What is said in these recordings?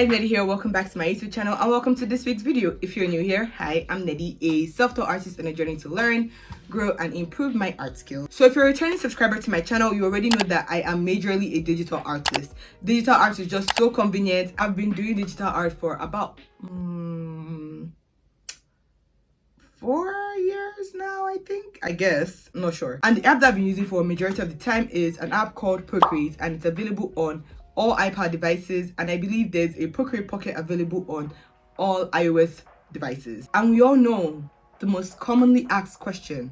guys, Neddy here. Welcome back to my YouTube channel and welcome to this week's video. If you're new here, hi, I'm Neddy, a self-taught artist on a journey to learn, grow, and improve my art skills. So if you're a returning subscriber to my channel, you already know that I am majorly a digital artist. Digital art is just so convenient. I've been doing digital art for about 4 years now, I guess, I'm not sure. And the app that I've been using for a majority of the time is an app called Procreate, and it's available on all iPad devices, and I believe there's a Procreate Pocket available on all iOS devices. And we all know the most commonly asked question: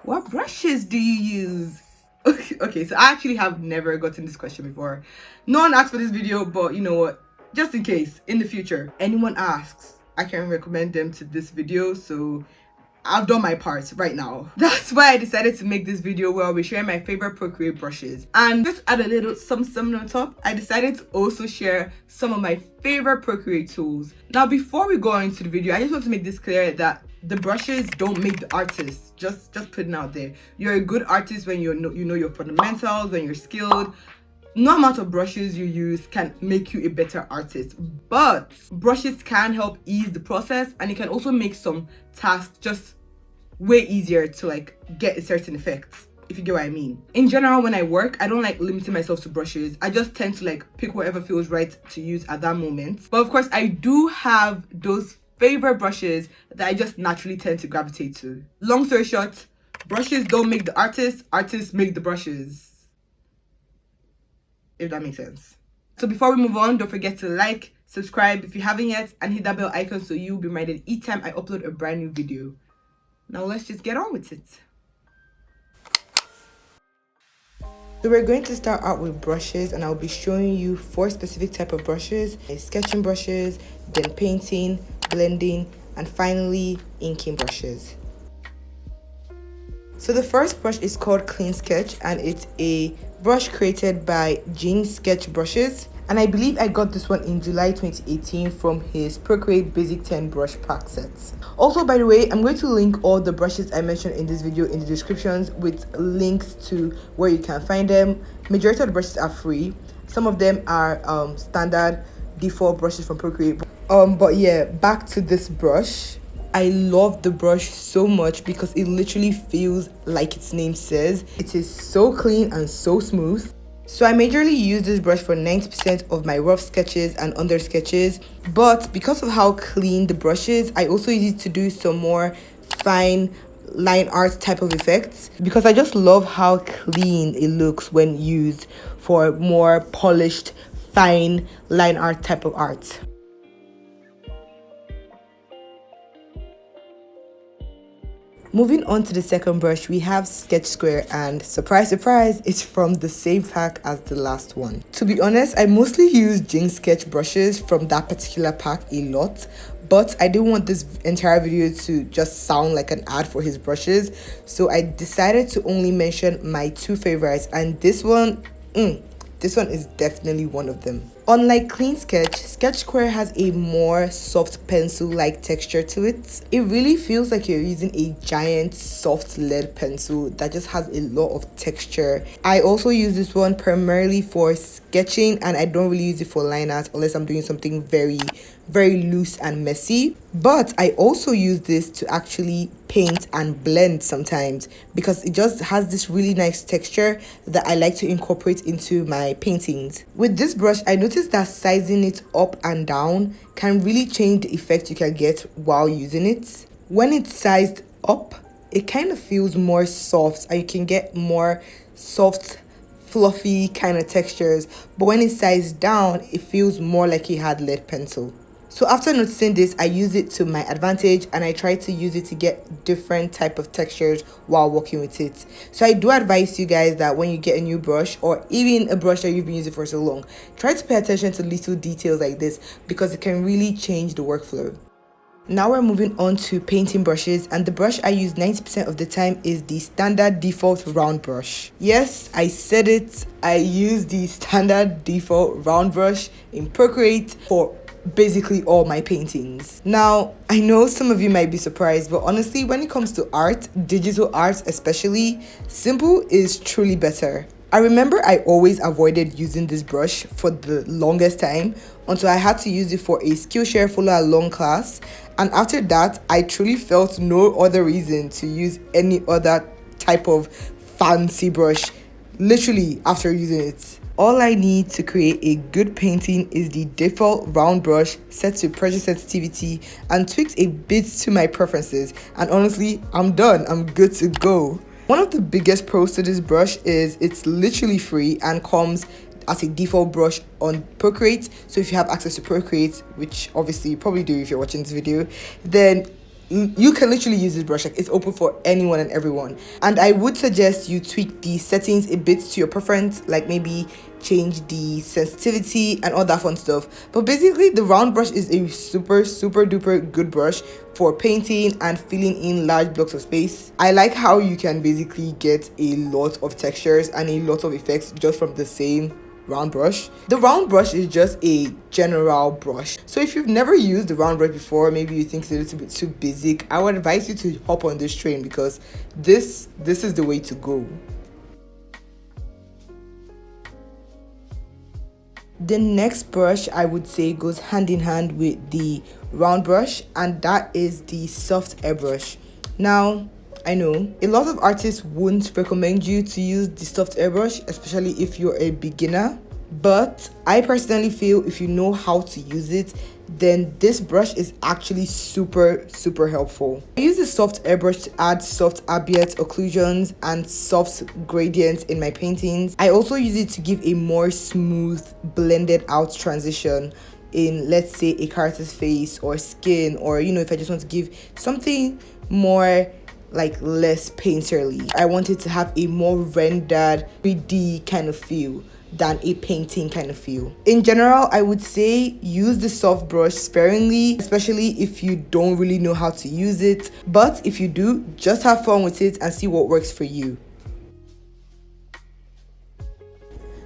what brushes do you use? Okay, so I actually have never gotten this question before. No one asked for this video, but you know what, just in case in the future anyone asks, I can recommend them to this video. So I've done my part right now. That's why I decided to make this video where I'll be sharing my favorite Procreate brushes. And just add a little something on top, I decided to also share some of my favorite Procreate tools. Now, before we go into the video, I just want to make this clear that the brushes don't make the artist. Just putting out there. You're a good artist when you know your fundamentals, when you're skilled. No amount of brushes you use can make you a better artist, but brushes can help ease the process, and it can also make some tasks just way easier to like get a certain effect, if you get what I mean. In general, when I work, I don't like limiting myself to brushes. I just tend to like pick whatever feels right to use at that moment. But of course, I do have those favorite brushes that I just naturally tend to gravitate to. Long story short, brushes don't make the artist, artists make the brushes. If that makes sense. So before we move on, don't forget to like, subscribe if you haven't yet, and hit that bell icon so you'll be reminded each time I upload a brand new video. Now let's just get on with it. So we're going to start out with brushes, and I'll be showing you 4 specific type of brushes: sketching brushes, then painting, blending, and finally inking brushes. So the first brush is called Clean Sketch, and it's a brush created by Gene Sketch Brushes, and I believe I got this one in July 2018 from his Procreate Basic 10 brush pack sets. Also, by the way, I'm going to link all the brushes I mentioned in this video in the descriptions with links to where you can find them. Majority of the brushes are free. Some of them are standard default brushes from Procreate. But yeah, back to this brush. I love the brush so much because it literally feels like its name says. It is so clean and so smooth. So I majorly use this brush for 90% of my rough sketches and under sketches, but because of how clean the brush is, I also use it to do some more fine line art type of effects, because I just love how clean it looks when used for more polished fine line art type of art. Moving on to the second brush, we have Sketch Square, and surprise surprise, it's from the same pack as the last one. To be honest, I mostly use Gene Sketch brushes from that particular pack a lot, but I didn't want this entire video to just sound like an ad for his brushes, so I decided to only mention my 2 favorites, and this one is definitely one of them. Unlike Clean Sketch, Sketch Square has a more soft pencil-like texture to it. It really feels like you're using a giant soft lead pencil that just has a lot of texture. I also use this one primarily for sketching, and I don't really use it for line art unless I'm doing something very loose and messy. But I also use this to actually paint and blend sometimes, because it just has this really nice texture that I like to incorporate into my paintings. With this brush, I noticed that sizing it up and down can really change the effect you can get while using it. When it's sized up, it kind of feels more soft, and you can get more soft, fluffy kind of textures, but when it's sized down, it feels more like you had lead pencil. So after noticing this, I use it to my advantage, and I try to use it to get different type of textures while working with it. So I do advise you guys that when you get a new brush, or even a brush that you've been using for so long, try to pay attention to little details like this, because it can really change the workflow. Now we're moving on to painting brushes, and the brush I use 90% of the time is the standard default round brush. Yes, I said it, I use the standard default round brush in Procreate for basically all my paintings. Now, I know some of you might be surprised, but honestly, when it comes to art, digital art especially, simple is truly better. I remember I always avoided using this brush for the longest time until I had to use it for a Skillshare follow along class. And after that, I truly felt no other reason to use any other type of fancy brush, literally after using it. All I need to create a good painting is the default round brush set to pressure sensitivity and tweaked a bit to my preferences, and honestly, I'm done. I'm good to go. One of the biggest pros to this brush is it's literally free and comes as a default brush on Procreate. So if you have access to Procreate, which obviously you probably do if you're watching this video, then you can literally use this brush. Like, it's open for anyone and everyone. And I would suggest you tweak the settings a bit to your preference, like maybe change the sensitivity and all that fun stuff. But basically, the round brush is a super duper good brush for painting and filling in large blocks of space. I like how you can basically get a lot of textures and a lot of effects just from the same round brush. The round brush is just a general brush, so if you've never used the round brush before, maybe you think it's a little bit too basic, I would advise you to hop on this train, because this is the way to go. The next brush I would say goes hand in hand with the round brush, and that is the soft airbrush. Now, I know a lot of artists wouldn't recommend you to use the soft airbrush, especially if you're a beginner, but I personally feel if you know how to use it, then this brush is actually super helpful. I use the soft airbrush to add soft ambient occlusions and soft gradients in my paintings. I also use it to give a more smooth, blended out transition in, let's say, a character's face or skin, or if I just want to give something more like less painterly. I wanted to have a more rendered 3D kind of feel than a painting kind of feel. In general, I would say use the soft brush sparingly, especially if you don't really know how to use it. But if you do, just have fun with it and see what works for you.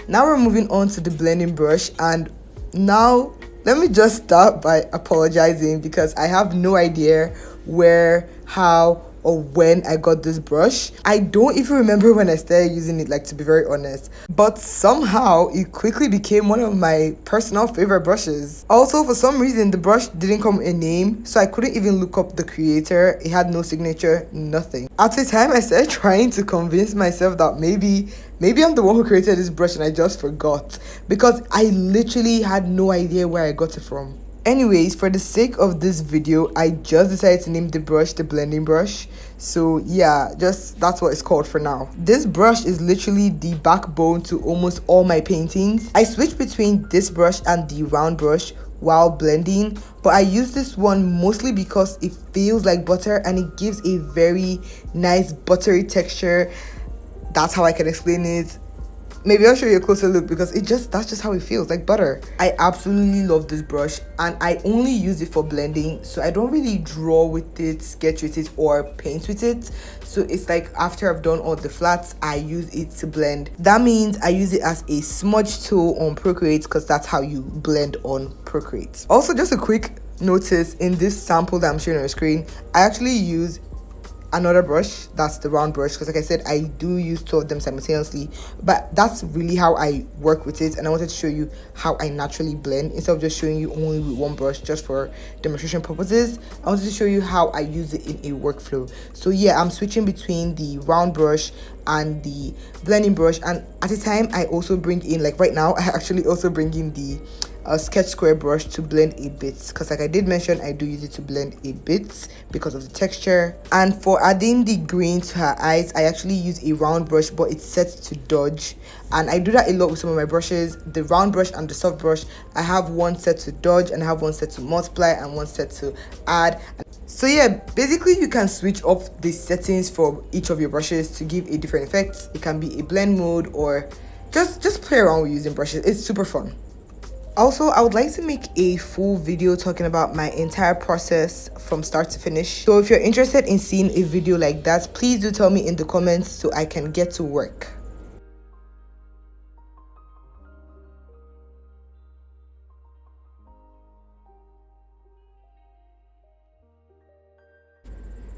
Now we're moving on to the blending brush, and now let me just start by apologizing because I have no idea where, how, or when I got this brush. I don't even remember when I started using it, like, to be very honest, but somehow it quickly became one of my personal favorite brushes. Also, for some reason, the brush didn't come with a name, so I couldn't even look up the creator. It had no signature, nothing. At the time, I started trying to convince myself that maybe I'm the one who created this brush and I just forgot, because I literally had no idea where I got it from. Anyways, for the sake of this video, I just decided to name the brush the blending brush. So yeah, just that's what it's called for now. This brush is literally the backbone to almost all my paintings. I switch between this brush and the round brush while blending, but I use this one mostly because it feels like butter and it gives a very nice buttery texture. That's how I can explain it. Maybe I'll show you a closer look, because that's just how it feels, like butter. I absolutely love this brush, and I only use it for blending, so I don't really draw with it, sketch with it, or paint with it. So it's like after I've done all the flats, I use it to blend. That means I use it as a smudge tool on Procreate, because that's how you blend on Procreate. Also, just a quick notice, in this sample that I'm showing on the screen, I actually use another brush, that's the round brush, because like I said, I do use two of them simultaneously, but that's really how I work with it, and I wanted to show you how I naturally blend instead of just showing you only with one brush just for demonstration purposes. I wanted to show you how I use it in a workflow. So yeah, I'm switching between the round brush and the blending brush, and at a time I also bring in, like right now, I actually also bring in the sketch square brush to blend a bit, because like I did mention, I do use it to blend a bit because of the texture. And for adding the green to her eyes, I actually use a round brush, but it's set to dodge, and I do that a lot with some of my brushes. The round brush and the soft brush, I have one set to dodge and I have one set to multiply and one set to add. So yeah, basically you can switch up the settings for each of your brushes to give a different effect. It can be a blend mode, or just play around with using brushes. It's super fun. Also, I would like to make a full video talking about my entire process from start to finish. So if you're interested in seeing a video like that, please do tell me in the comments so I can get to work.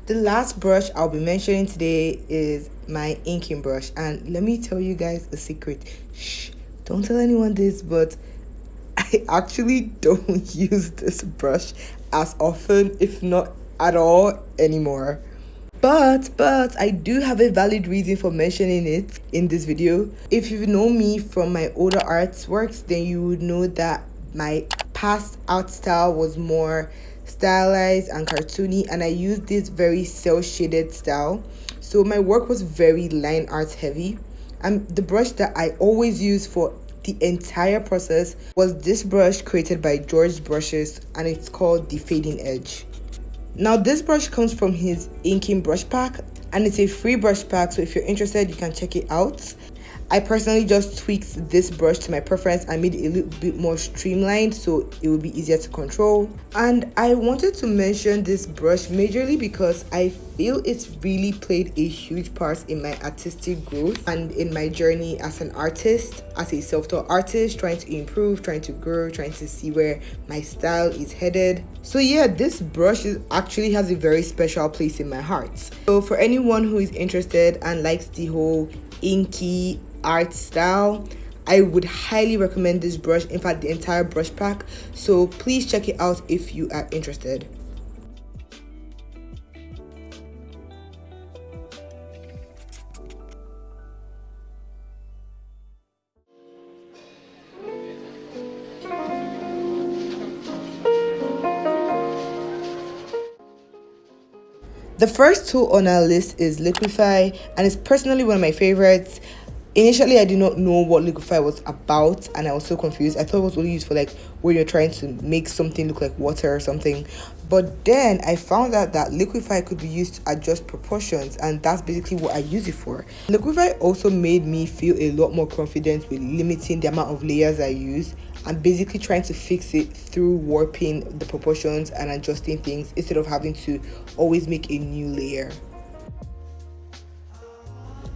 The last brush I'll be mentioning today is my inking brush, and let me tell you guys a secret. Shh, don't tell anyone this, but I actually don't use this brush as often, if not at all, anymore. But I do have a valid reason for mentioning it in this video. If you know me from my older artworks, then you would know that my past art style was more stylized and cartoony, and I used this very cel shaded style. So my work was very line art heavy. And the brush that I always use for the entire process was this brush created by George Brushes, and it's called the Fading Edge. Now this brush comes from his inking brush pack, and it's a free brush pack, so if you're interested you can check it out. I personally just tweaked this brush to my preference and made it a little bit more streamlined so it would be easier to control. And I wanted to mention this brush majorly because I feel it's really played a huge part in my artistic growth and in my journey as an artist, as a self-taught artist, trying to improve, trying to grow, trying to see where my style is headed. So yeah, this brush actually has a very special place in my heart. So for anyone who is interested and likes the whole inky art style, I would highly recommend this brush, in fact the entire brush pack, so please check it out if you are interested. The first tool on our list is Liquify, and it's personally one of my favorites. Initially, I did not know what Liquify was about, and I was so confused. I thought it was only used for like when you're trying to make something look like water or something. But then I found out that Liquify could be used to adjust proportions, and that's basically what I use it for. Liquify also made me feel a lot more confident with limiting the amount of layers I use, and basically trying to fix it through warping the proportions and adjusting things instead of having to always make a new layer.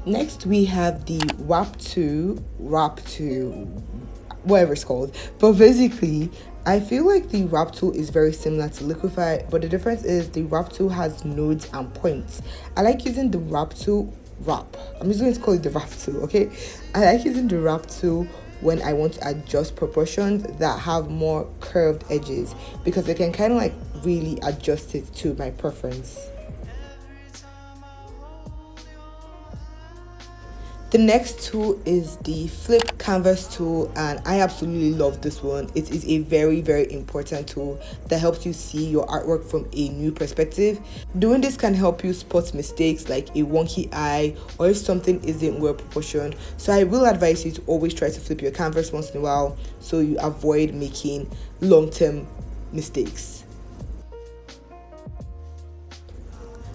Next we have the wrap 2, whatever it's called. But basically I feel like the wrap tool is very similar to Liquify, but the difference is the wrap tool has nodes and points. I like using the wrap tool, I'm just going to call it the wrap tool, okay? I like using the wrap tool when I want to adjust proportions that have more curved edges, because I can kind of like really adjust it to my preference. The next tool is the flip canvas tool, and I absolutely love this one. It is a very, very important tool that helps you see your artwork from a new perspective. Doing this can help you spot mistakes like a wonky eye or if something isn't well proportioned. So I will advise you to always try to flip your canvas once in a while so you avoid making long-term mistakes.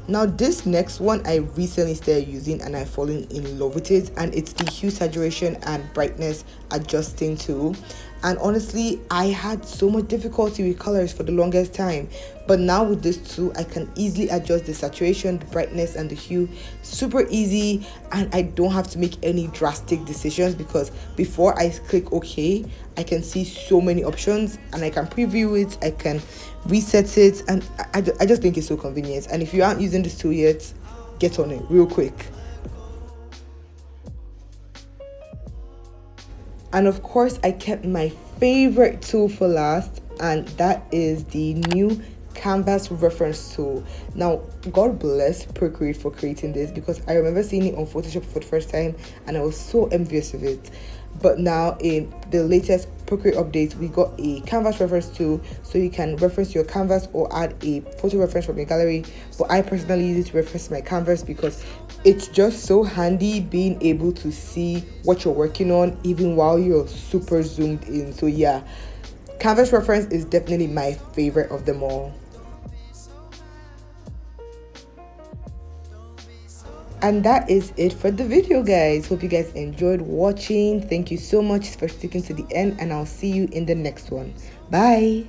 Now this next one I recently started using and I've fallen in love with it, and it's the hue saturation and brightness adjusting tool. And honestly, I had so much difficulty with colors for the longest time, but now with this tool I can easily adjust the saturation, the brightness and the hue super easy, and I don't have to make any drastic decisions because before I click OK I can see so many options and I can preview it, I can reset it, and I just think it's so convenient. And if you aren't using this tool yet, get on it real quick. And of course I kept my favorite tool for last, and that is the new canvas reference tool. Now God bless Procreate for creating this, because I remember seeing it on Photoshop for the first time and I was so envious of it. But now in the latest Procreate update, we got a canvas reference tool, so you can reference your canvas or add a photo reference from your gallery. But I personally use it to reference my canvas because it's just so handy being able to see what you're working on even while you're super zoomed in. So yeah, canvas reference is definitely my favorite of them all. And that is it for the video, guys. Hope you guys enjoyed watching. Thank you so much for sticking to the end, and I'll see you in the next one. Bye.